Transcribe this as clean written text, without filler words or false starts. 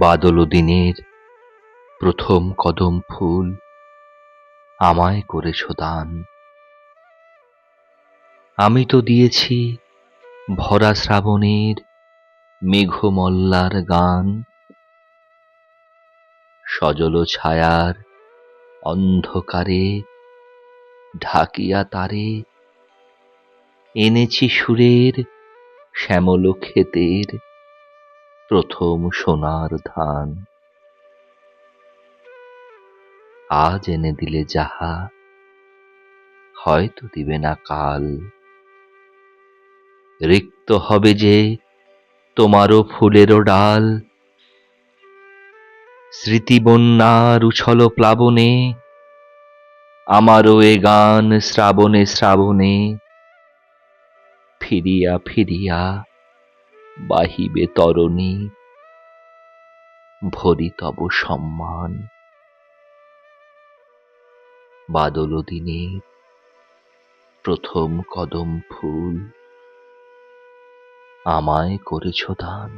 বাদল দিনের প্রথম কদম ফুল আমায় করেছ দান। আমি তো দিয়েছি ভরা শ্রাবণের মেঘমল্লার গান। সজল ছায়ার অন্ধকারে ঢাকিয়া তারে এনেছি সুরের শ্যামল ক্ষেতের প্রথম সোনার ধান। আজ এনে দিলে যাহা হয়তো দিবে না কাল, রিক্ত হবে যে তোমারও ফুলেরও ডাল। স্মৃতিবন্যার উছল প্লাবনে আমারও এ গান শ্রাবণে শ্রাবণে ফিরিয়া ফিরিয়া বাহিবে তরণী ভরি তব সম্মান। বাদল দিনের প্রথম কদম ফুল আমায় করেছ দান।